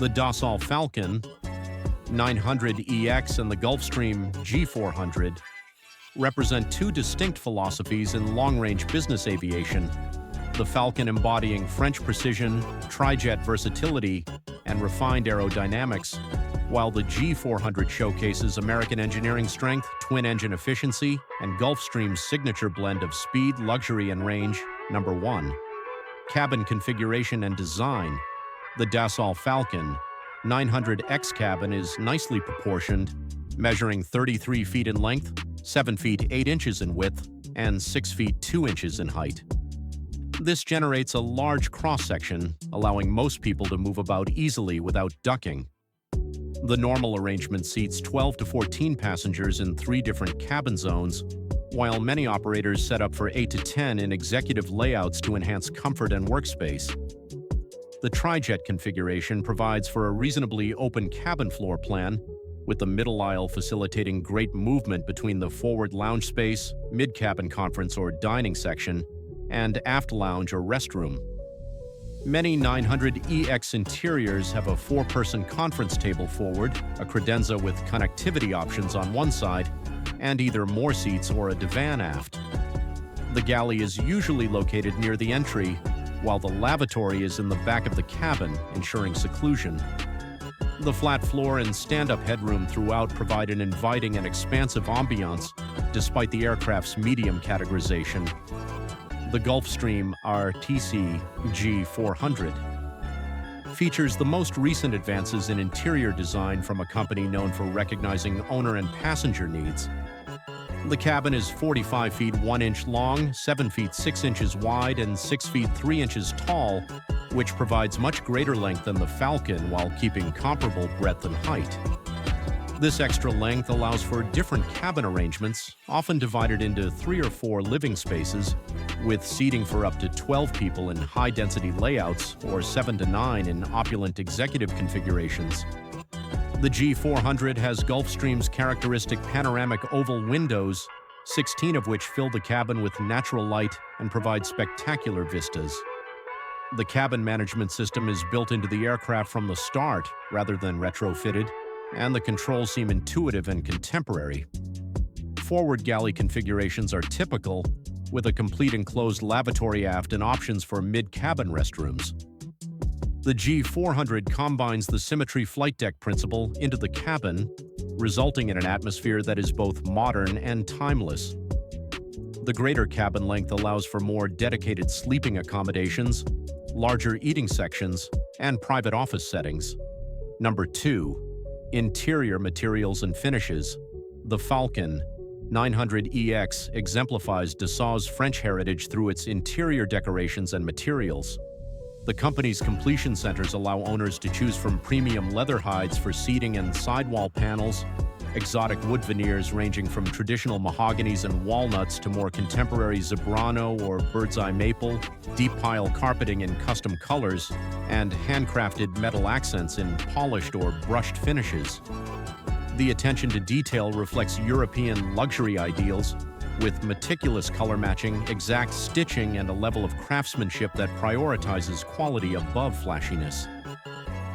The Dassault Falcon 900EX and the Gulfstream G400 represent two distinct philosophies in long-range business aviation, the Falcon embodying French precision, trijet versatility, and refined aerodynamics, while the G400 showcases American engineering strength, twin-engine efficiency, and Gulfstream's signature blend of speed, luxury, and range. Number 1. Cabin configuration and design. The Dassault Falcon 900EX cabin is nicely proportioned, measuring 33 feet in length, 7 feet 8 inches in width, and 6 feet 2 inches in height. This generates a large cross-section, allowing most people to move about easily without ducking. The normal arrangement seats 12 to 14 passengers in 3 different cabin zones, while many operators set up for 8 to 10 in executive layouts to enhance comfort and workspace. The trijet configuration provides for a reasonably open cabin floor plan, with the middle aisle facilitating great movement between the forward lounge space, mid-cabin conference or dining section, and aft lounge or restroom. Many 900EX interiors have a 4-person conference table forward, a credenza with connectivity options on one side, and either more seats or a divan aft. The galley is usually located near the entry, while the lavatory is in the back of the cabin, ensuring seclusion. The flat floor and stand-up headroom throughout provide an inviting and expansive ambiance, despite the aircraft's medium categorization. The Gulfstream RTC G400 features the most recent advances in interior design from a company known for recognizing owner and passenger needs. The cabin is 45 feet 1 inch long, 7 feet 6 inches wide, and 6 feet 3 inches tall, which provides much greater length than the Falcon while keeping comparable breadth and height. This extra length allows for different cabin arrangements, often divided into 3 or 4 living spaces, with seating for up to 12 people in high-density layouts or 7 to 9 in opulent executive configurations. The G400 has Gulfstream's characteristic panoramic oval windows, 16 of which fill the cabin with natural light and provide spectacular vistas. The cabin management system is built into the aircraft from the start rather than retrofitted, and the controls seem intuitive and contemporary. Forward galley configurations are typical, with a complete enclosed lavatory aft and options for mid-cabin restrooms. The G400 combines the symmetry flight deck principle into the cabin, resulting in an atmosphere that is both modern and timeless. The greater cabin length allows for more dedicated sleeping accommodations, larger eating sections, and private office settings. Number 2. Interior materials and finishes. The Falcon 900EX exemplifies Dassault's French heritage through its interior decorations and materials. The company's completion centers allow owners to choose from premium leather hides for seating and sidewall panels, exotic wood veneers ranging from traditional mahoganies and walnuts to more contemporary zebrano or bird's eye maple, deep pile carpeting in custom colors, and handcrafted metal accents in polished or brushed finishes. The attention to detail reflects European luxury ideals, with meticulous color matching, exact stitching, and a level of craftsmanship that prioritizes quality above flashiness.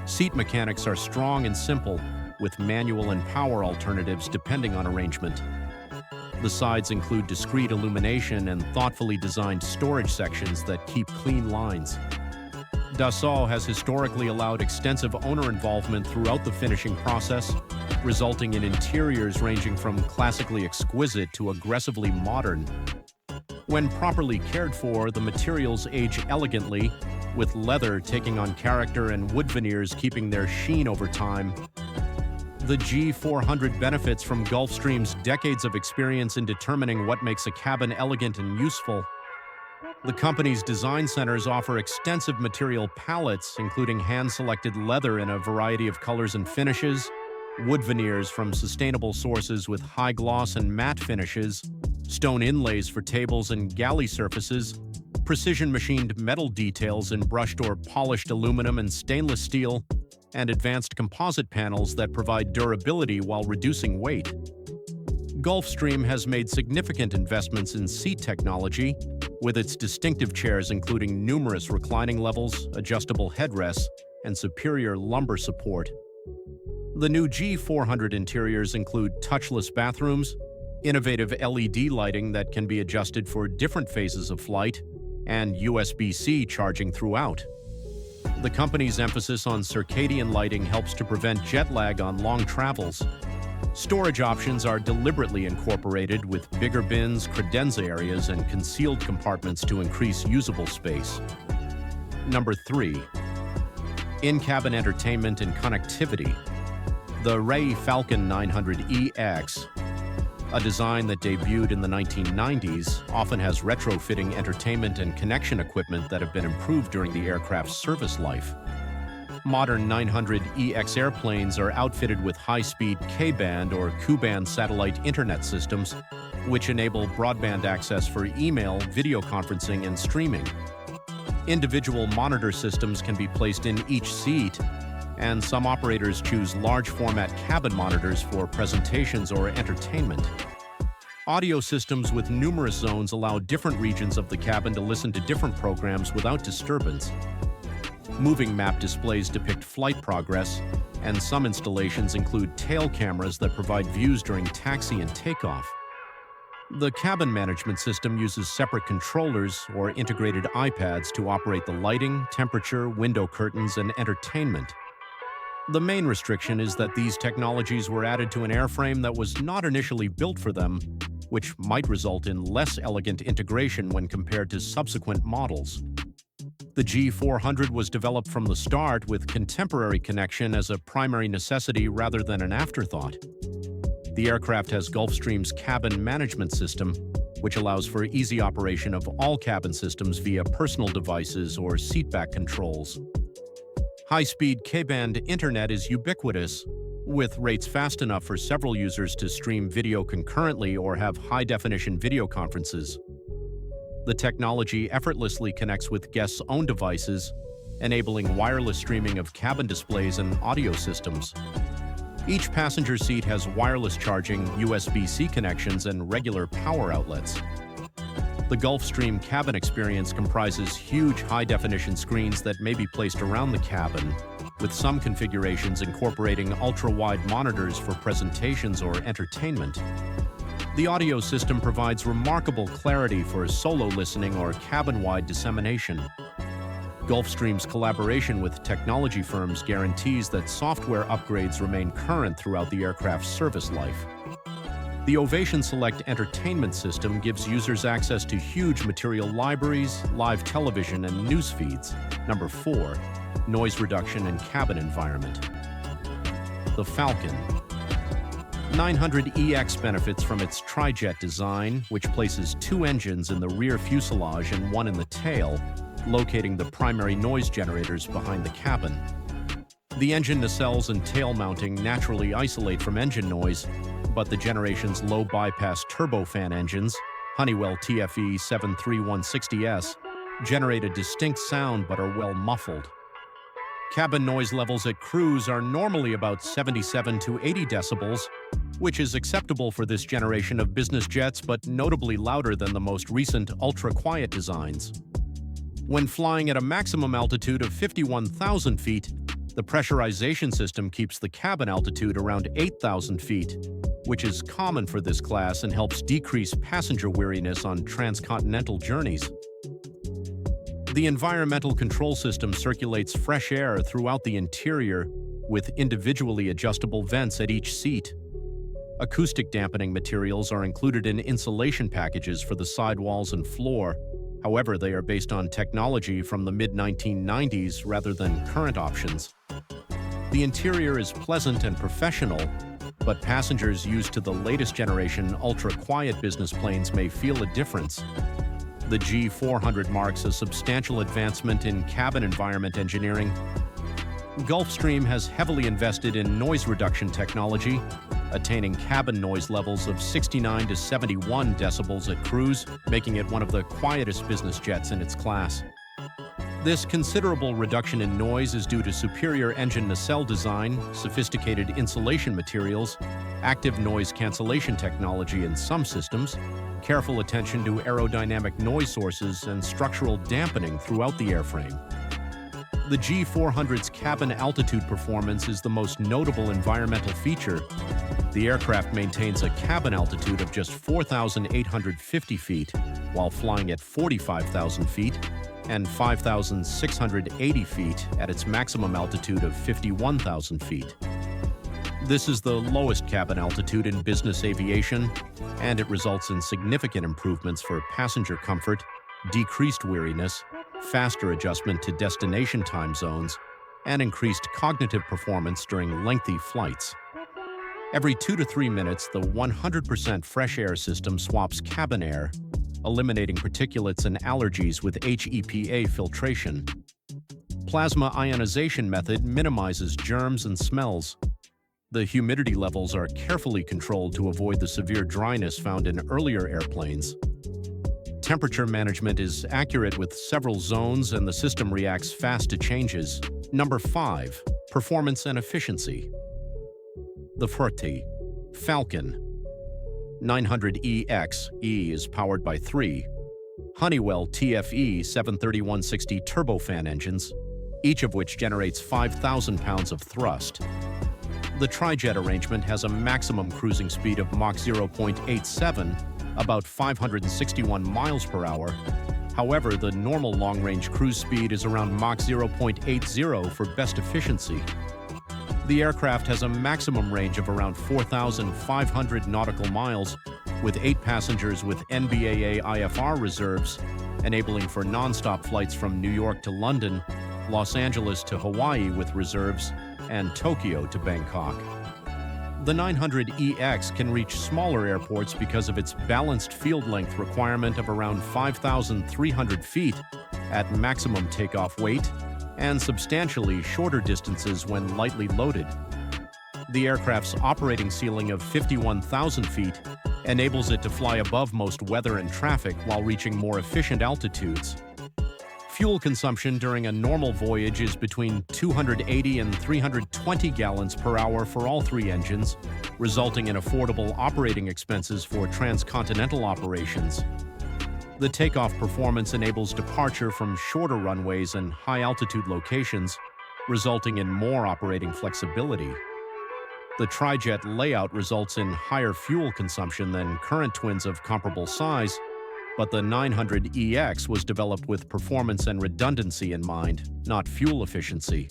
Seat mechanics are strong and simple, with manual and power alternatives depending on arrangement. The sides include discrete illumination and thoughtfully designed storage sections that keep clean lines. Dassault has historically allowed extensive owner involvement throughout the finishing process, resulting in interiors ranging from classically exquisite to aggressively modern. When properly cared for, the materials age elegantly, with leather taking on character and wood veneers keeping their sheen over time. The G400 benefits from Gulfstream's decades of experience in determining what makes a cabin elegant and useful. The company's design centers offer extensive material palettes, including hand-selected leather in a variety of colors and finishes, wood veneers from sustainable sources with high gloss and matte finishes, stone inlays for tables and galley surfaces, precision-machined metal details in brushed or polished aluminum and stainless steel, and advanced composite panels that provide durability while reducing weight. Gulfstream has made significant investments in seat technology, with its distinctive chairs including numerous reclining levels, adjustable headrests, and superior lumbar support. The new G400 interiors include touchless bathrooms, innovative LED lighting that can be adjusted for different phases of flight, and USB-C charging throughout. The company's emphasis on circadian lighting helps to prevent jet lag on long travels. Storage options are deliberately incorporated with bigger bins, credenza areas, and concealed compartments to increase usable space. Number 3. In-cabin entertainment and connectivity. The Falcon 900EX, a design that debuted in the 1990s, often has retrofitting entertainment and connection equipment that have been improved during the aircraft's service life. Modern 900EX airplanes are outfitted with high-speed K-band or Ku-band satellite internet systems, which enable broadband access for email, video conferencing, and streaming. Individual monitor systems can be placed in each seat, and some operators choose large-format cabin monitors for presentations or entertainment. Audio systems with numerous zones allow different regions of the cabin to listen to different programs without disturbance. Moving map displays depict flight progress, and some installations include tail cameras that provide views during taxi and takeoff. The cabin management system uses separate controllers or integrated iPads to operate the lighting, temperature, window curtains, and entertainment. The main restriction is that these technologies were added to an airframe that was not initially built for them, which might result in less elegant integration when compared to subsequent models. The G400 was developed from the start with contemporary connection as a primary necessity rather than an afterthought. The aircraft has Gulfstream's cabin management system, which allows for easy operation of all cabin systems via personal devices or seatback controls. High-speed K-band internet is ubiquitous, with rates fast enough for several users to stream video concurrently or have high-definition video conferences. The technology effortlessly connects with guests' own devices, enabling wireless streaming of cabin displays and audio systems. Each passenger seat has wireless charging, USB-C connections, and regular power outlets. The Gulfstream cabin experience comprises huge high-definition screens that may be placed around the cabin, with some configurations incorporating ultra-wide monitors for presentations or entertainment. The audio system provides remarkable clarity for solo listening or cabin-wide dissemination. Gulfstream's collaboration with technology firms guarantees that software upgrades remain current throughout the aircraft's service life. The Aviation Select entertainment system gives users access to huge material libraries, live television, and news feeds. Number 4. Noise reduction and cabin environment. The Falcon 900EX benefits from its tri-jet design, which places 2 engines in the rear fuselage and 1 in the tail, locating the primary noise generators behind the cabin. The engine nacelles and tail mounting naturally isolate from engine noise, but the generation's low-bypass turbofan engines, Honeywell TFE 73160S, generate a distinct sound but are well muffled. Cabin noise levels at cruise are normally about 77 to 80 decibels, which is acceptable for this generation of business jets but notably louder than the most recent ultra-quiet designs. When flying at a maximum altitude of 51,000 feet, the pressurization system keeps the cabin altitude around 8,000 feet, which is common for this class and helps decrease passenger weariness on transcontinental journeys. The environmental control system circulates fresh air throughout the interior with individually adjustable vents at each seat. Acoustic dampening materials are included in insulation packages for the sidewalls and floor. However, they are based on technology from the mid-1990s rather than current options. The interior is pleasant and professional, but passengers used to the latest generation ultra-quiet business planes may feel a difference. The G400 marks a substantial advancement in cabin environment engineering. Gulfstream has heavily invested in noise reduction technology, attaining cabin noise levels of 69 to 71 decibels at cruise, making it one of the quietest business jets in its class. This considerable reduction in noise is due to superior engine nacelle design, sophisticated insulation materials, active noise cancellation technology in some systems, careful attention to aerodynamic noise sources, and structural dampening throughout the airframe. The G400's cabin altitude performance is the most notable environmental feature. The aircraft maintains a cabin altitude of just 4,850 feet while flying at 45,000 feet and 5,680 feet at its maximum altitude of 51,000 feet. This is the lowest cabin altitude in business aviation, and it results in significant improvements for passenger comfort, decreased weariness, faster adjustment to destination time zones, and increased cognitive performance during lengthy flights. Every 2 to 3 minutes, the 100% fresh air system swaps cabin air, eliminating particulates and allergies with HEPA filtration. Plasma ionization method minimizes germs and smells. The humidity levels are carefully controlled to avoid the severe dryness found in earlier airplanes. Temperature management is accurate with several zones, and the system reacts fast to changes. Number 5. Performance and efficiency. The Falcon 900EX is powered by 3 Honeywell TFE 73160 turbofan engines, each of which generates 5,000 pounds of thrust. The tri-jet arrangement has a maximum cruising speed of Mach 0.87, about 561 miles per hour. However, the normal long-range cruise speed is around Mach 0.80 for best efficiency. The aircraft has a maximum range of around 4,500 nautical miles, with 8 passengers with NBAA IFR reserves, enabling for non-stop flights from New York to London, Los Angeles to Hawaii with reserves, and Tokyo to Bangkok. The 900EX can reach smaller airports because of its balanced field length requirement of around 5,300 feet at maximum takeoff weight, and substantially shorter distances when lightly loaded. The aircraft's operating ceiling of 51,000 feet enables it to fly above most weather and traffic while reaching more efficient altitudes. Fuel consumption during a normal voyage is between 280 and 320 gallons per hour for all 3 engines, resulting in affordable operating expenses for transcontinental operations. The takeoff performance enables departure from shorter runways and high-altitude locations, resulting in more operating flexibility. The tri-jet layout results in higher fuel consumption than current twins of comparable size, but the 900EX was developed with performance and redundancy in mind, not fuel efficiency.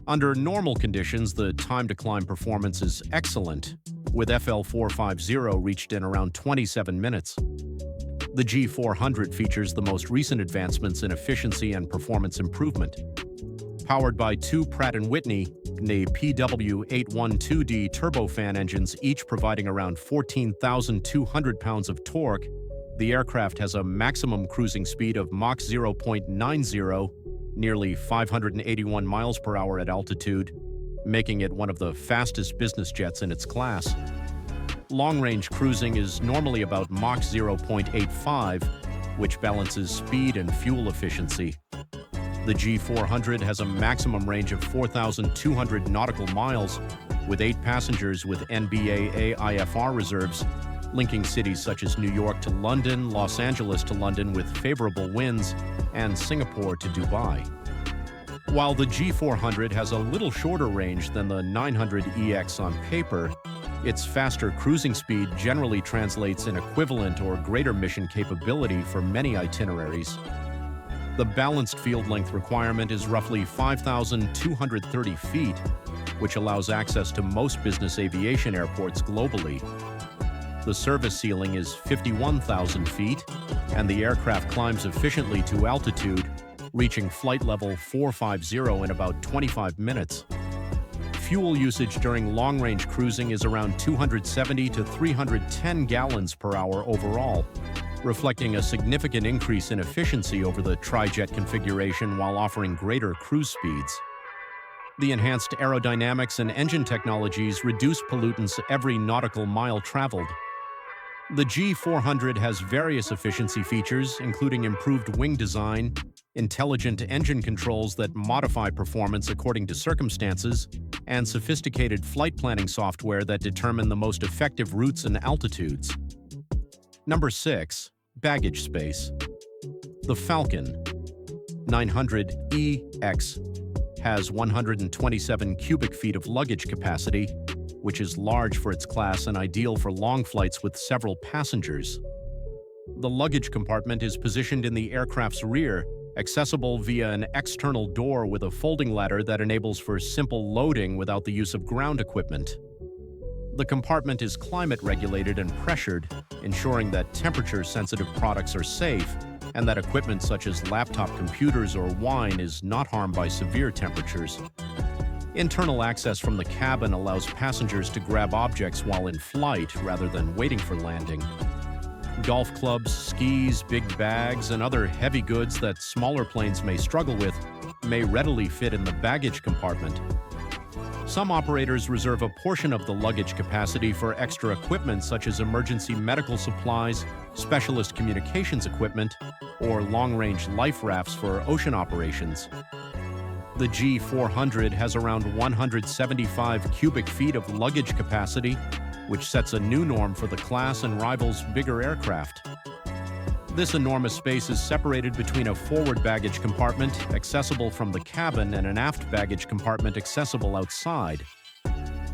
Under normal conditions, the time to climb performance is excellent, with FL 450 reached in around 27 minutes. The G400 features the most recent advancements in efficiency and performance improvement. Powered by 2 Pratt & Whitney PW812D turbofan engines, each providing around 14,200 pounds of torque, the aircraft has a maximum cruising speed of Mach 0.90, nearly 581 miles per hour at altitude, making it one of the fastest business jets in its class. Long-range cruising is normally about Mach 0.85, which balances speed and fuel efficiency. The G400 has a maximum range of 4,200 nautical miles, with 8 passengers with NBAA IFR reserves, linking cities such as New York to London, Los Angeles to London with favorable winds, and Singapore to Dubai. While the G400 has a little shorter range than the 900EX on paper, its faster cruising speed generally translates in equivalent or greater mission capability for many itineraries. The balanced field length requirement is roughly 5,230 feet, which allows access to most business aviation airports globally. The service ceiling is 51,000 feet, and the aircraft climbs efficiently to altitude, reaching flight level 450 in about 25 minutes. Fuel usage during long-range cruising is around 270 to 310 gallons per hour overall, reflecting a significant increase in efficiency over the tri-jet configuration while offering greater cruise speeds. The enhanced aerodynamics and engine technologies reduce pollutants every nautical mile traveled. The G400 has various efficiency features, including improved wing design, intelligent engine controls that modify performance according to circumstances, and sophisticated flight planning software that determine the most effective routes and altitudes. Number 6. Baggage space. The Falcon 900EX has 127 cubic feet of luggage capacity, which is large for its class and ideal for long flights with several passengers. The luggage compartment is positioned in the aircraft's rear, accessible via an external door with a folding ladder that enables for simple loading without the use of ground equipment. The compartment is climate regulated and pressured, ensuring that temperature-sensitive products are safe and that equipment such as laptop computers or wine is not harmed by severe temperatures. Internal access from the cabin allows passengers to grab objects while in flight rather than waiting for landing. Golf clubs, skis, big bags, and other heavy goods that smaller planes may struggle with may readily fit in the baggage compartment. Some operators reserve a portion of the luggage capacity for extra equipment such as emergency medical supplies, specialist communications equipment, or long-range life rafts for ocean operations. The G400 has around 175 cubic feet of luggage capacity, which sets a new norm for the class and rivals bigger aircraft. This enormous space is separated between a forward baggage compartment, accessible from the cabin, and an aft baggage compartment accessible outside.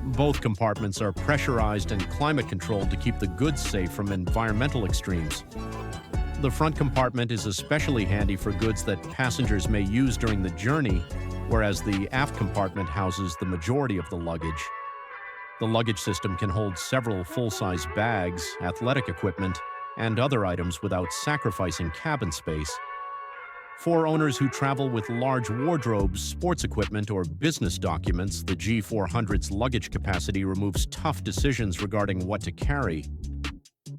Both compartments are pressurized and climate-controlled to keep the goods safe from environmental extremes. The front compartment is especially handy for goods that passengers may use during the journey, whereas the aft compartment houses the majority of the luggage. The luggage system can hold several full-size bags, athletic equipment, and other items without sacrificing cabin space. For owners who travel with large wardrobes, sports equipment, or business documents, the G400's luggage capacity removes tough decisions regarding what to carry.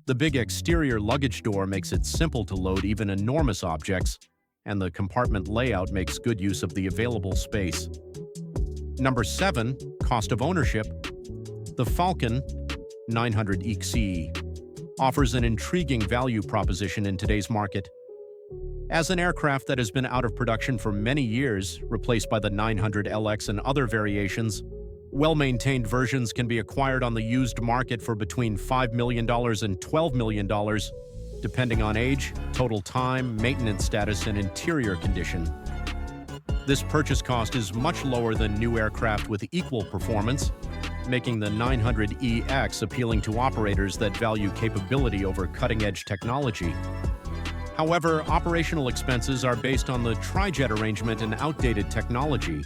The big exterior luggage door makes it simple to load even enormous objects, and the compartment layout makes good use of the available space. Number 7. Cost of ownership. The Falcon 900EX offers an intriguing value proposition in today's market. As an aircraft that has been out of production for many years, replaced by the 900LX and other variations, well-maintained versions can be acquired on the used market for between $5 million and $12 million, depending on age, total time, maintenance status, and interior condition. This purchase cost is much lower than new aircraft with equal performance, making the 900EX appealing to operators that value capability over cutting-edge technology. However, operational expenses are based on the tri-jet arrangement and outdated technology.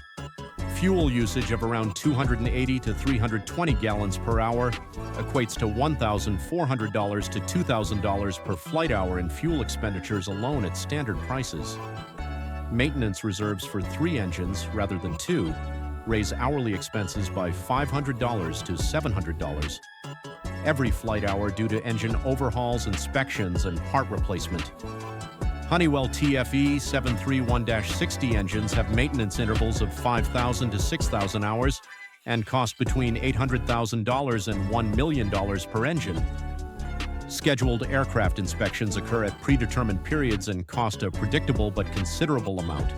Fuel usage of around 280 to 320 gallons per hour equates to $1,400 to $2,000 per flight hour in fuel expenditures alone at standard prices. Maintenance reserves for 3 engines, rather than 2, raise hourly expenses by $500 to $700 every flight hour due to engine overhauls, inspections, and part replacement. Honeywell TFE 731-60 engines have maintenance intervals of 5,000 to 6,000 hours and cost between $800,000 and $1 million per engine. Scheduled aircraft inspections occur at predetermined periods and cost a predictable but considerable amount.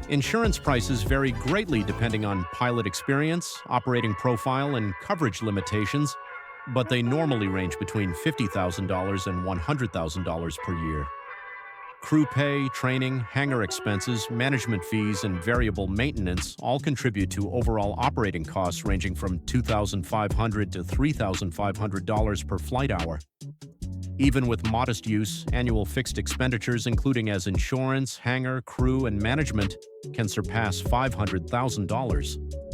Insurance prices vary greatly depending on pilot experience, operating profile, and coverage limitations, but they normally range between $50,000 and $100,000 per year. Crew pay, training, hangar expenses, management fees, and variable maintenance all contribute to overall operating costs ranging from $2,500 to $3,500 per flight hour. Even with modest use, annual fixed expenditures including as insurance, hangar, crew, and management can surpass $500,000.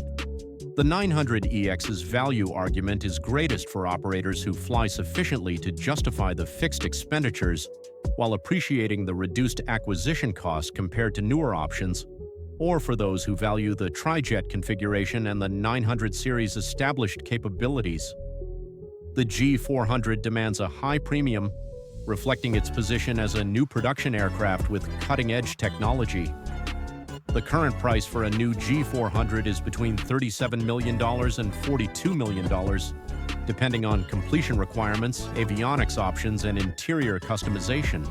The 900EX's value argument is greatest for operators who fly sufficiently to justify the fixed expenditures while appreciating the reduced acquisition cost compared to newer options, or for those who value the tri-jet configuration and the 900 series' established capabilities. The G400 demands a high premium, reflecting its position as a new production aircraft with cutting-edge technology. The current price for a new G400 is between $37 million and $42 million, depending on completion requirements, avionics options, and interior customization.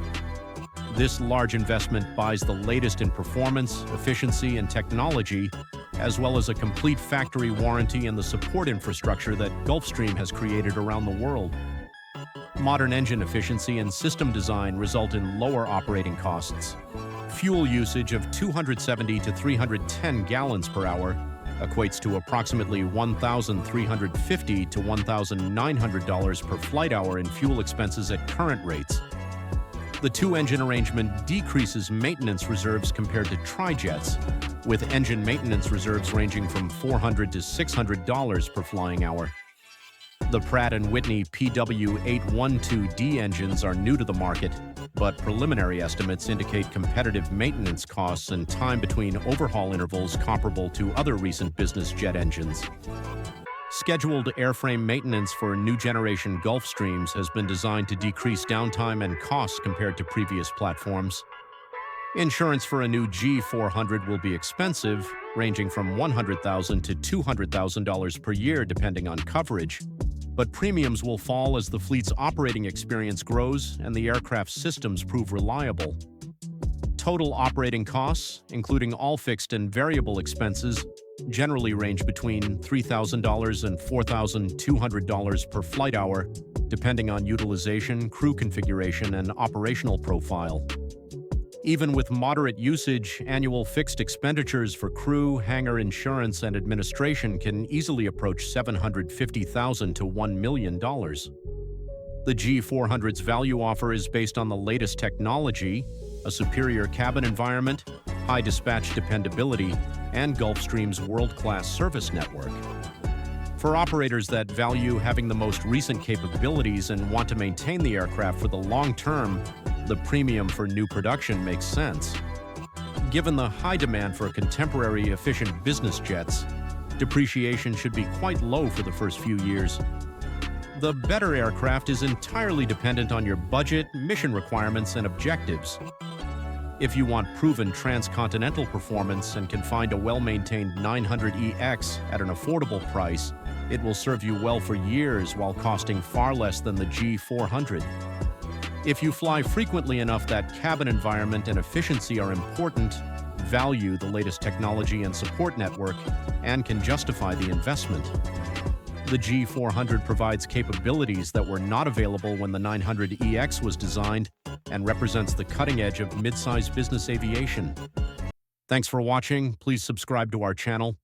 This large investment buys the latest in performance, efficiency, and technology, as well as a complete factory warranty and the support infrastructure that Gulfstream has created around the world. Modern engine efficiency and system design result in lower operating costs. Fuel usage of 270 to 310 gallons per hour equates to approximately $1,350 to $1,900 per flight hour in fuel expenses at current rates. The two-engine arrangement decreases maintenance reserves compared to trijets, with engine maintenance reserves ranging from $400 to $600 per flying hour. The Pratt & Whitney PW812D engines are new to the market, but preliminary estimates indicate competitive maintenance costs and time between overhaul intervals comparable to other recent business jet engines. Scheduled airframe maintenance for new-generation Gulfstreams has been designed to decrease downtime and costs compared to previous platforms. Insurance for a new G400 will be expensive, ranging from $100,000 to $200,000 per year depending on coverage, but premiums will fall as the fleet's operating experience grows and the aircraft's systems prove reliable. Total operating costs, including all fixed and variable expenses, generally range between $3,000 and $4,200 per flight hour, depending on utilization, crew configuration, and operational profile. Even with moderate usage, annual fixed expenditures for crew, hangar insurance, and administration can easily approach $750,000 to $1 million. The G400's value offer is based on the latest technology, a superior cabin environment, high dispatch dependability, and Gulfstream's world-class service network. For operators that value having the most recent capabilities and want to maintain the aircraft for the long term, the premium for new production makes sense. Given the high demand for contemporary, efficient business jets, depreciation should be quite low for the first few years. The better aircraft is entirely dependent on your budget, mission requirements, and objectives. If you want proven transcontinental performance and can find a well-maintained 900EX at an affordable price, it will serve you well for years while costing far less than the G400. If you fly frequently enough that cabin environment and efficiency are important, value the latest technology and support network, and can justify the investment. The G400 provides capabilities that were not available when the 900EX was designed and represents the cutting edge of mid-size business aviation. Thanks for watching. Please subscribe to our channel.